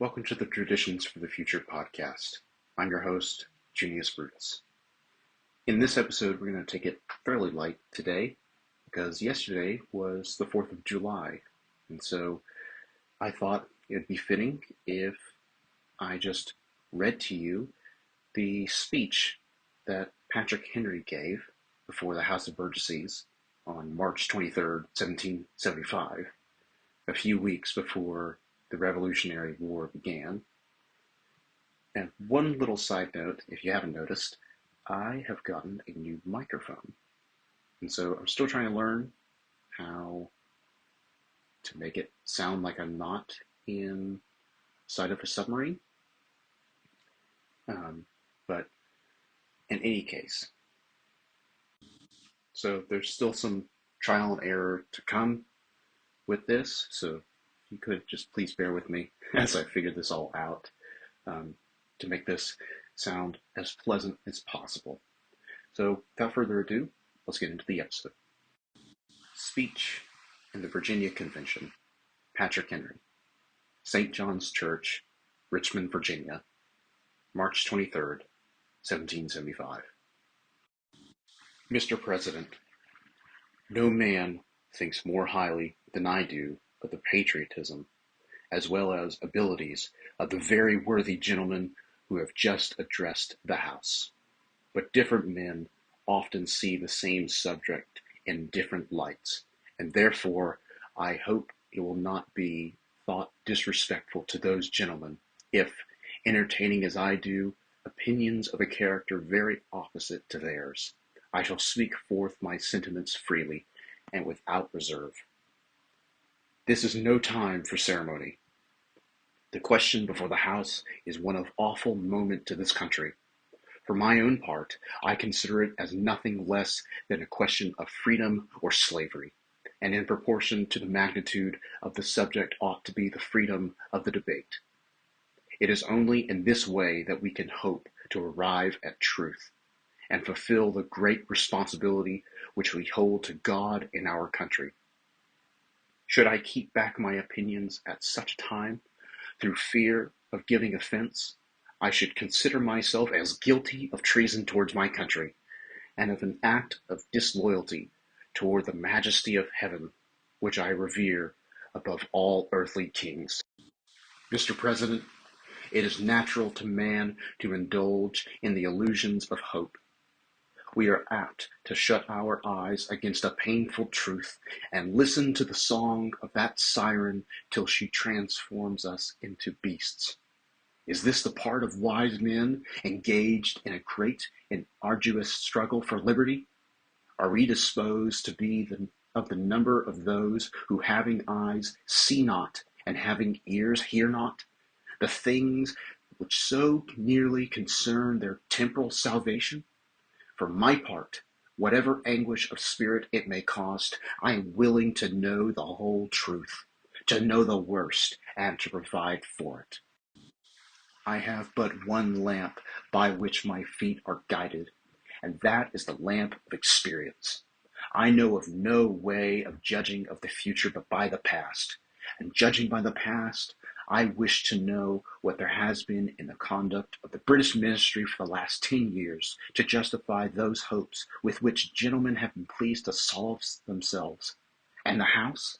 Welcome to the Traditions for the Future podcast. I'm your host, Junius Brutus. In this episode, we're going to take it fairly light today because yesterday was the 4th of July. And so I thought it'd be fitting if I just read to you the speech that Patrick Henry gave before the House of Burgesses on March 23rd, 1775, a few weeks before the Revolutionary War began. And one little side note, if you haven't noticed, I have gotten a new microphone. And so I'm still trying to learn how to make it sound like I'm not inside of a submarine. But in any case, so there's still some trial and error to come with this. So if you could just please bear with me as I figure this all out to make this sound as pleasant as possible. So without further ado, let's get into the episode. Speech in the Virginia Convention, Patrick Henry, St. John's Church, Richmond, Virginia, March 23rd, 1775. Mr. President, no man thinks more highly than I do of the patriotism as well as abilities of the very worthy gentlemen who have just addressed the House. But different men often see the same subject in different lights, and therefore I hope it will not be thought disrespectful to those gentlemen if, entertaining as I do opinions of a character very opposite to theirs, I shall speak forth my sentiments freely and without reserve. This is no time for ceremony. The question before the House is one of awful moment to this country. For my own part, I consider it as nothing less than a question of freedom or slavery, and in proportion to the magnitude of the subject ought to be the freedom of the debate. It is only in this way that we can hope to arrive at truth and fulfill the great responsibility which we hold to God in our country. Should I keep back my opinions at such a time, through fear of giving offense, I should consider myself as guilty of treason towards my country, and of an act of disloyalty toward the majesty of heaven, which I revere above all earthly kings. Mr. President, it is natural to man to indulge in the illusions of hope. We are apt to shut our eyes against a painful truth and listen to the song of that siren till she transforms us into beasts. Is this the part of wise men engaged in a great and arduous struggle for liberty? Are we disposed to be of the number of those who, having eyes, see not, and having ears, hear not, the things which so nearly concern their temporal salvation? For my part, whatever anguish of spirit it may cost, I am willing to know the whole truth, to know the worst, and to provide for it. I have but one lamp by which my feet are guided, and that is the lamp of experience. I know of no way of judging of the future but by the past, and judging by the past, I wish to know what there has been in the conduct of the British ministry for the last 10 years to justify those hopes with which gentlemen have been pleased to solve themselves. And the House?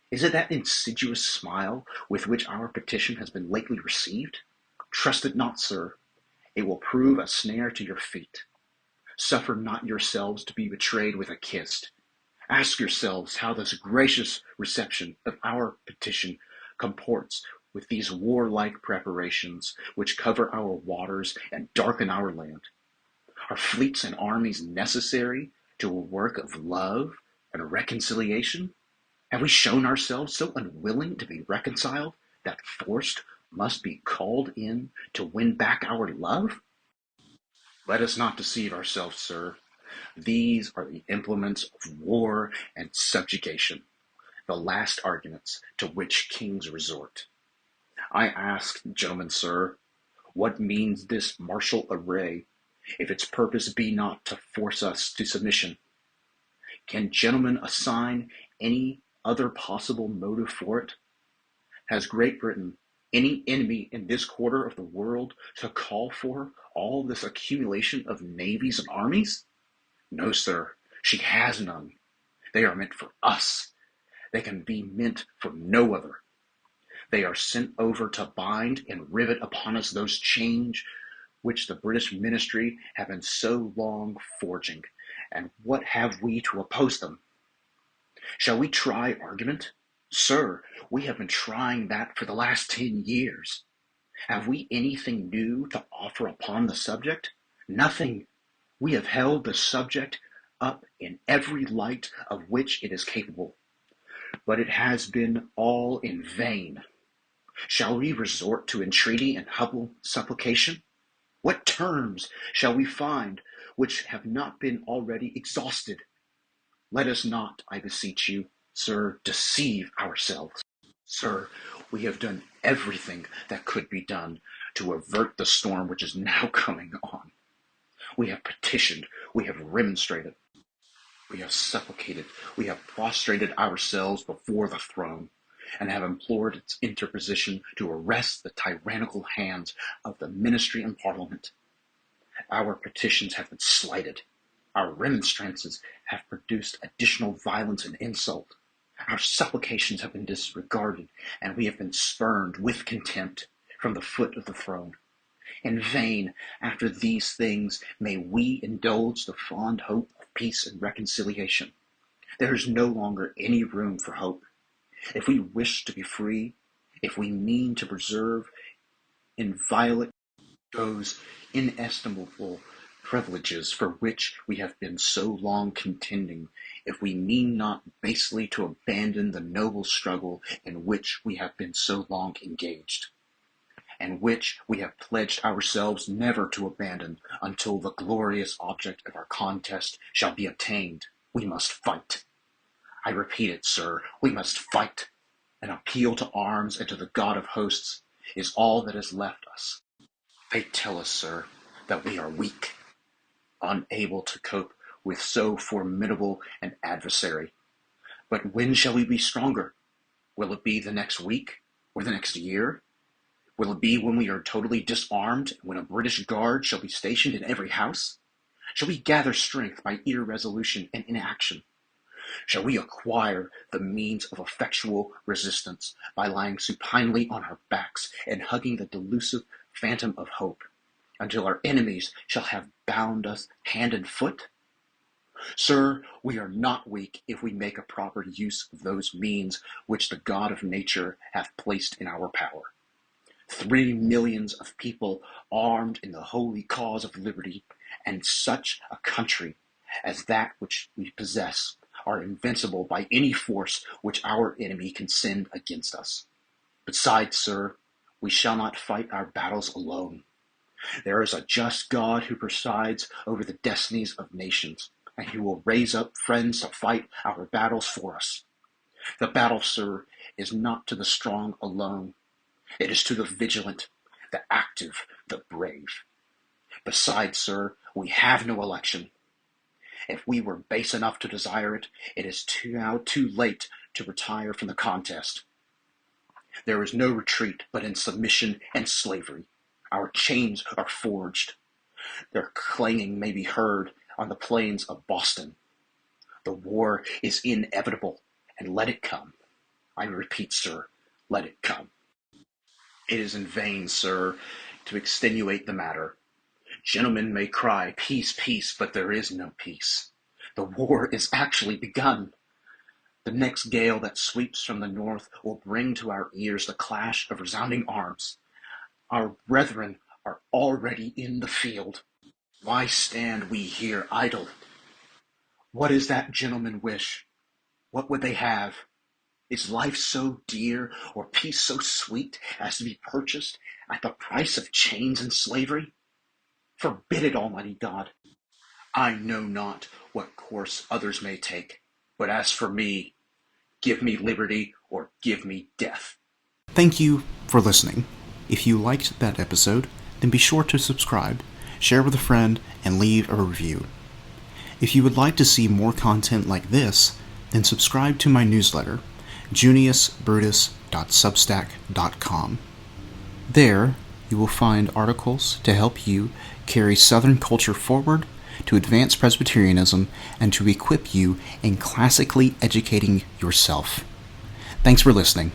Is it that insidious smile with which our petition has been lately received? Trust it not, sir. It will prove a snare to your feet. Suffer not yourselves to be betrayed with a kiss. Ask yourselves how this gracious reception of our petition comports with these warlike preparations which cover our waters and darken our land. Are fleets and armies necessary to a work of love and reconciliation? Have we shown ourselves so unwilling to be reconciled that force must be called in to win back our love? Let us not deceive ourselves, sir. These are the implements of war and subjugation, the last arguments to which kings resort. I ask, gentlemen, sir, what means this martial array, if its purpose be not to force us to submission? Can gentlemen assign any other possible motive for it? Has Great Britain, any enemy in this quarter of the world to call for all this accumulation of navies and armies? No, sir, she has none. They are meant for us. They can be meant for no other. They are sent over to bind and rivet upon us those chains which the British ministry have been so long forging. And what have we to oppose them? Shall we try argument? Sir, we have been trying that for the last 10 years. Have we anything new to offer upon the subject? Nothing. We have held the subject up in every light of which it is capable, but it has been all in vain. Shall we resort to entreaty and humble supplication? What terms shall we find which have not been already exhausted? Let us not, I beseech you, sir, deceive ourselves. Sir, we have done everything that could be done to avert the storm which is now coming on. We have petitioned, we have remonstrated, we have supplicated, we have prostrated ourselves before the throne, and have implored its interposition to arrest the tyrannical hands of the ministry and parliament. Our petitions have been slighted. Our remonstrances have produced additional violence and insult. Our supplications have been disregarded, and we have been spurned with contempt from the foot of the throne. In vain, after these things, may we indulge the fond hope of peace and reconciliation. There is no longer any room for hope. If we wish to be free, if we mean to preserve inviolate those inestimable privileges for which we have been so long contending, if we mean not basely to abandon the noble struggle in which we have been so long engaged, and which we have pledged ourselves never to abandon until the glorious object of our contest shall be attained, we must fight. I repeat it, sir, we must fight. An appeal to arms and to the God of hosts is all that is left us. They tell us, sir, that we are weak, unable to cope with so formidable an adversary. But when shall we be stronger? Will it be the next week or the next year? Will it be when we are totally disarmed, when a British guard shall be stationed in every house? Shall we gather strength by irresolution and inaction? Shall we acquire the means of effectual resistance by lying supinely on our backs and hugging the delusive phantom of hope, until our enemies shall have bound us hand and foot? Sir, we are not weak if we make a proper use of those means which the God of nature hath placed in our power. 3 millions of people armed in the holy cause of liberty, and such a country as that which we possess, are invincible by any force which our enemy can send against us. Besides, sir, we shall not fight our battles alone. There is a just God who presides over the destinies of nations, and who will raise up friends to fight our battles for us. The battle, sir, is not to the strong alone. It is to the vigilant, the active, the brave. Besides, sir, we have no election. If we were base enough to desire it, it is now too late to retire from the contest. There is no retreat but in submission and slavery. Our chains are forged. Their clanging may be heard on the plains of Boston. The war is inevitable, and let it come. I repeat, sir, let it come. It is in vain, sir, to extenuate the matter. Gentlemen may cry, peace, peace, but there is no peace. The war is actually begun. The next gale that sweeps from the north will bring to our ears the clash of resounding arms. Our brethren are already in the field. Why stand we here idle? What is that gentleman wish? What would they have? Is life so dear, or peace so sweet, as to be purchased at the price of chains and slavery? Forbid it, Almighty God. I know not what course others may take, but as for me, give me liberty or give me death. Thank you for listening. If you liked that episode, then be sure to subscribe, share with a friend, and leave a review. If you would like to see more content like this, then subscribe to my newsletter, juniusbrutus.substack.com. There, you will find articles to help you carry Southern culture forward, to advance Presbyterianism, and to equip you in classically educating yourself. Thanks for listening.